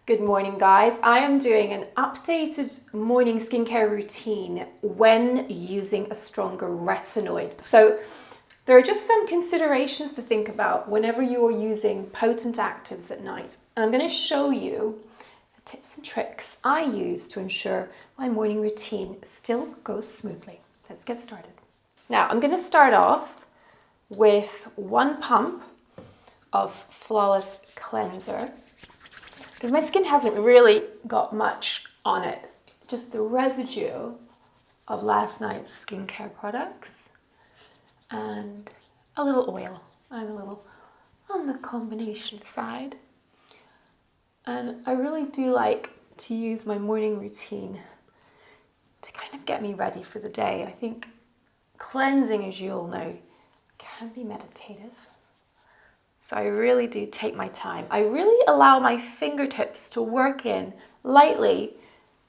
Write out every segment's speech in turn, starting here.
Good morning, guys. I am doing an updated morning skincare routine when using a stronger retinoid. So there are just some considerations to think about whenever you are using potent actives at night. And I'm going to show you the tips and tricks I use to ensure my morning routine still goes smoothly. Let's get started. Now, I'm going to start off with 1 pump of Flawless Cleanser, because my skin hasn't really got much on it, just the residue of last night's skincare products and a little oil. I'm a little on the combination side, and I really do like to use my morning routine to kind of get me ready for the day. I think cleansing, as you all know, can be meditative. So I really do take my time. I really allow my fingertips to work in lightly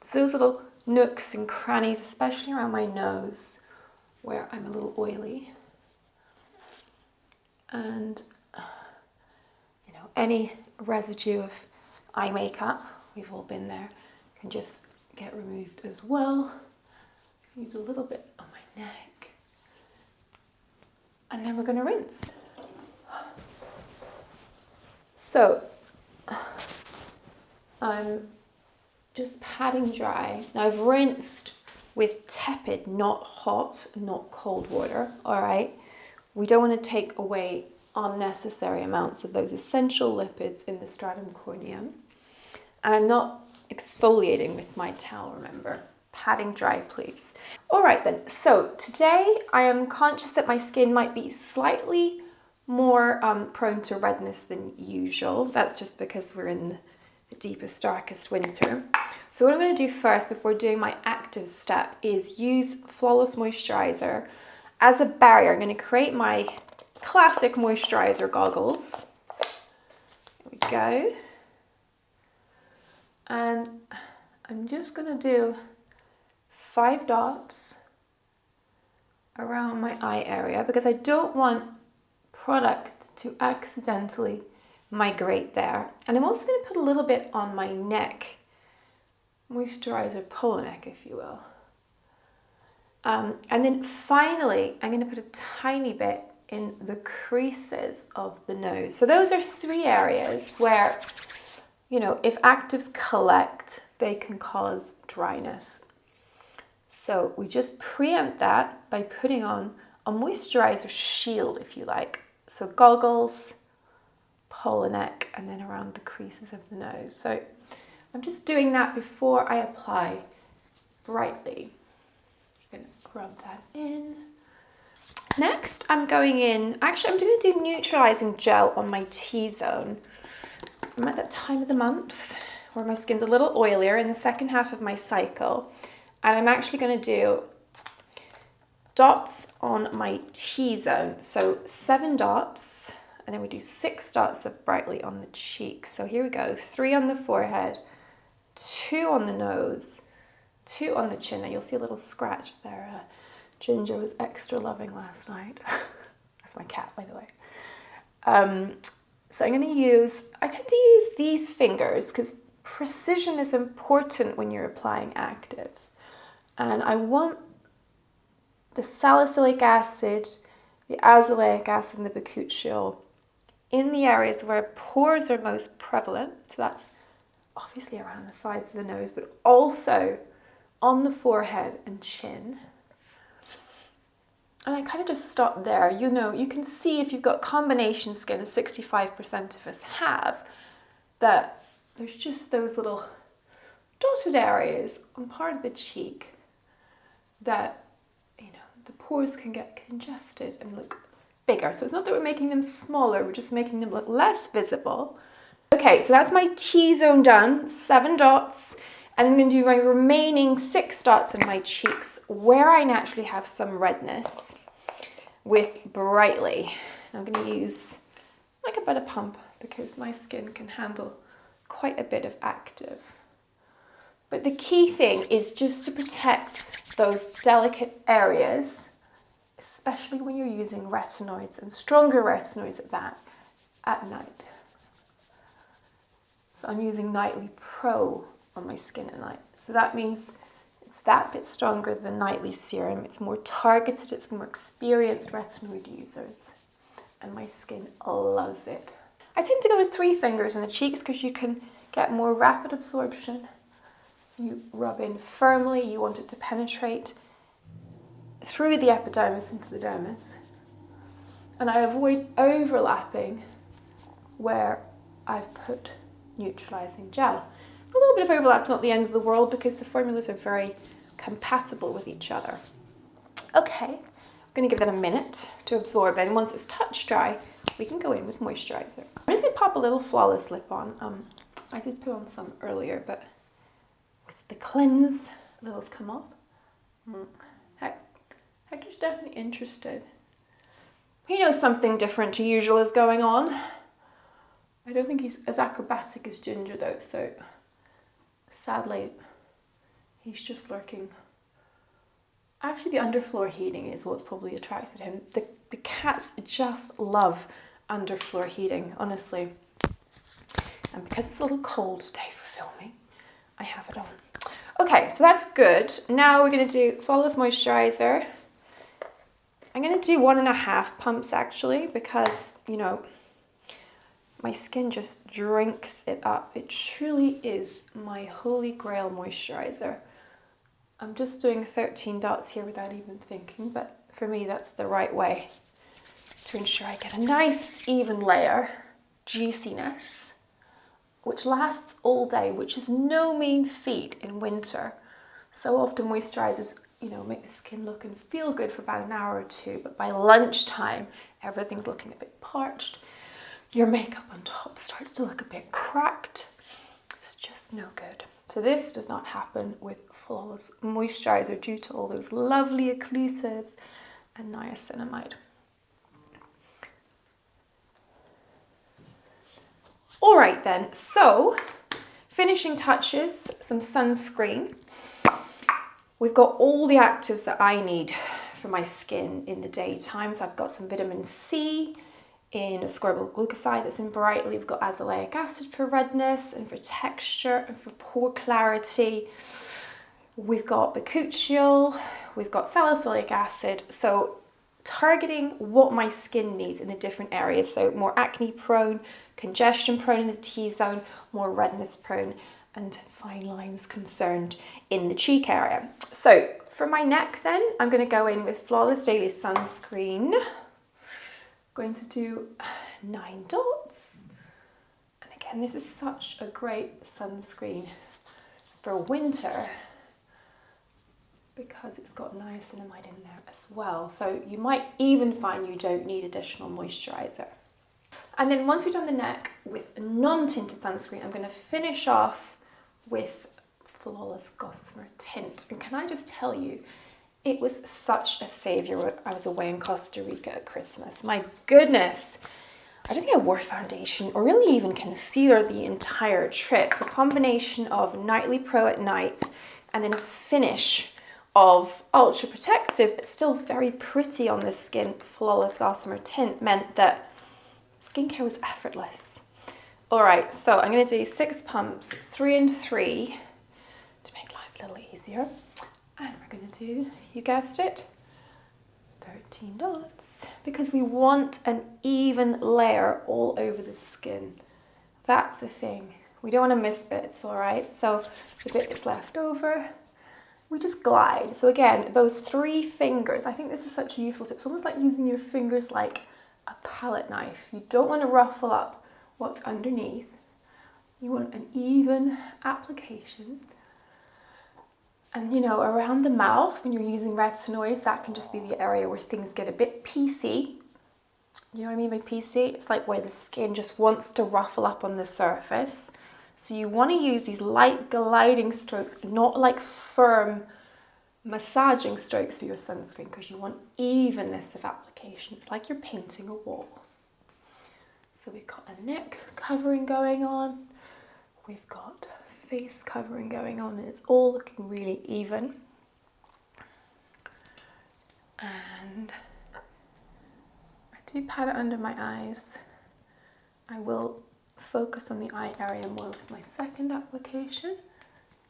to those little nooks and crannies, especially around my nose, where I'm a little oily. And, any residue of eye makeup, we've all been there, can just get removed as well. Use a little bit on my neck. And then we're going to rinse. So, I'm just patting dry. Now I've rinsed with tepid, not hot, not cold water, all right? We don't want to take away unnecessary amounts of those essential lipids in the stratum corneum. And I'm not exfoliating with my towel, remember. Patting dry, please. All right then, so today I am conscious that my skin might be slightly more prone to redness than usual. That's just because we're in the deepest, darkest winter. So what I'm going to do first before doing my active step is use Flawless Moisturizer as a barrier. I'm going to create my classic moisturizer goggles. There we go. And I'm just going to do 5 dots around my eye area because I don't want product to accidentally migrate there. And I'm also going to put a little bit on my neck, moisturizer polo neck, if you will. And then finally, I'm going to put a tiny bit in the creases of the nose. So those are 3 areas where, if actives collect, they can cause dryness. So we just preempt that by putting on a moisturizer shield, if you like. So goggles, polo neck, and then around the creases of the nose. So I'm just doing that before I apply brightly. I'm going to rub that in. Next, I'm going to do neutralizing gel on my T-zone. I'm at that time of the month where my skin's a little oilier in the second half of my cycle. And I'm actually going to do dots on my T-zone. So 7 dots, and then we do 6 dots of brightly on the cheeks. So here we go, 3 on the forehead, 2 on the nose, 2 on the chin. And you'll see a little scratch there. Ginger was extra loving last night. That's my cat, by the way. So I tend to use these fingers because precision is important when you're applying actives. And I want the salicylic acid, the azelaic acid, and the bakuchiol in the areas where pores are most prevalent. So that's obviously around the sides of the nose, but also on the forehead and chin. And I kind of just stop there. You can see if you've got combination skin, as 65% of us have, that there's just those little dotted areas on part of the cheek that the pores can get congested and look bigger. So it's not that we're making them smaller, we're just making them look less visible. Okay, so that's my T-zone done, 7 dots. And I'm going to do my remaining 6 dots in my cheeks where I naturally have some redness with brightly. I'm going to use about a pump because my skin can handle quite a bit of active. But the key thing is just to protect those delicate areas, especially when you're using retinoids and stronger retinoids at night. So I'm using Nightly Pro on my skin at night. So that means it's that bit stronger than Nightly Serum. It's more targeted, it's more experienced retinoid users. And my skin loves it. I tend to go with 3 fingers in the cheeks because you can get more rapid absorption. You rub in firmly, you want it to penetrate through the epidermis into the dermis. And I avoid overlapping where I've put neutralizing gel. A little bit of overlap, not the end of the world, because the formulas are very compatible with each other. Okay, I'm going to give that a minute to absorb in. Once it's touch dry, we can go in with moisturizer. I'm just going to pop a little Flawless lip on. I did put on some earlier, but with the cleanse, a little's come up. Hector's definitely interested. He knows something different to usual is going on. I don't think he's as acrobatic as Ginger though, so sadly, he's just lurking. Actually, the underfloor heating is what's probably attracted him. The cats just love underfloor heating, honestly. And because it's a little cold today for filming, I have it on. Okay, so that's good. Now we're going to do Flawless Moisturizer. I'm going to do 1.5 pumps actually, because, you know, my skin just drinks it up. It truly is my holy grail moisturizer. I'm just doing 13 dots here without even thinking, but for me that's the right way to ensure I get a nice even layer, juiciness, which lasts all day, which is no mean feat in winter. So often moisturizers, you know, make the skin look and feel good for about an hour or 2, but by lunchtime, everything's looking a bit parched. Your makeup on top starts to look a bit cracked. It's just no good. So this does not happen with Flawless Moisturizer due to all those lovely occlusives and niacinamide. All right then, so finishing touches, some sunscreen. We've got all the actives that I need for my skin in the daytime. So I've got some vitamin C in ascorbyl glucoside that's in Brightly. We've got azelaic acid for redness and for texture and for pore clarity. We've got bakuchiol, we've got salicylic acid. So targeting what my skin needs in the different areas. So more acne prone, congestion prone in the T-zone, more redness prone, and fine lines concerned in the cheek area. So for my neck then, I'm going to go in with Flawless Daily Sunscreen. Going to do 9 dots. And again, this is such a great sunscreen for winter because it's got niacinamide in there as well. So you might even find you don't need additional moisturizer. And then once we've done the neck with a non-tinted sunscreen, I'm going to finish off with Flawless Gossamer Tint. And can I just tell you, it was such a savior when I was away in Costa Rica at Christmas. My goodness, I don't think I wore foundation or really even concealer the entire trip. The combination of Nightly Pro at night and then a finish of ultra protective but still very pretty on the skin Flawless Gossamer Tint meant that skincare was effortless. All right, so I'm going to do 6 pumps, 3 and 3 to make life a little easier. And we're going to do, you guessed it, 13 dots, because we want an even layer all over the skin. That's the thing. We don't want to miss bits, all right? So the bit that's left over, we just glide. So again, those 3 fingers, I think this is such a useful tip. It's almost like using your fingers like a palette knife. You don't want to ruffle up what's underneath. You want an even application. And you know, around the mouth, when you're using retinoids, that can just be the area where things get a bit PC. You know what I mean by PC? It's like where the skin just wants to ruffle up on the surface. So you want to use these light gliding strokes, not like firm massaging strokes for your sunscreen, because you want evenness of application. It's like you're painting a wall. So we've got a neck covering going on. We've got face covering going on, and it's all looking really even. And I do pat it under my eyes. I will focus on the eye area more with my second application.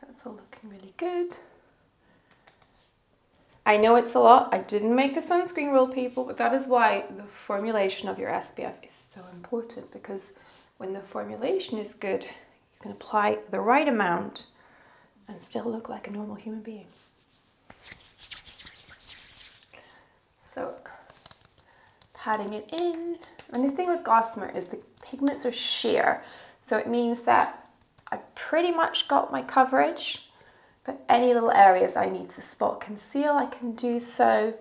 That's all looking really good. I know it's a lot. I didn't make the sunscreen rule, people, but that is why the formulation of your SPF is so important, because when the formulation is good, you can apply the right amount and still look like a normal human being. So, patting it in. And the thing with Gossamer is the pigments are sheer, so it means that I pretty much got my coverage, but any little areas I need to spot conceal, I can do so.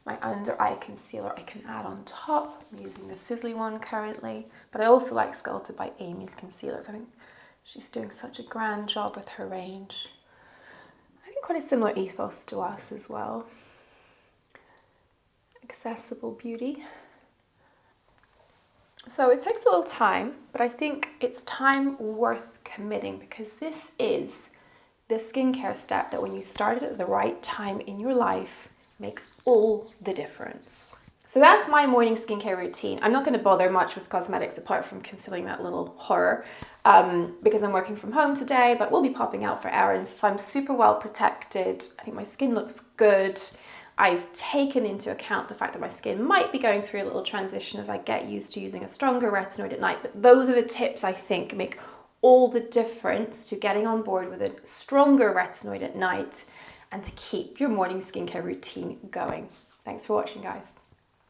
My under eye concealer I can add on top. I'm using the Sizzly one currently, but I also like Sculpted by Amy's concealers. I think she's doing such a grand job with her range. I think quite a similar ethos to us as well. Accessible beauty. So it takes a little time, but I think it's time worth committing, because this is the skincare step that when you start it at the right time in your life makes all the difference. So that's my morning skincare routine. I'm not going to bother much with cosmetics apart from concealing that little horror because I'm working from home today, but we'll be popping out for errands, so I'm super well protected. I think my skin looks good. I've taken into account the fact that my skin might be going through a little transition as I get used to using a stronger retinoid at night, but those are the tips I think make all the difference to getting on board with a stronger retinoid at night and to keep your morning skincare routine going. Thanks for watching, guys.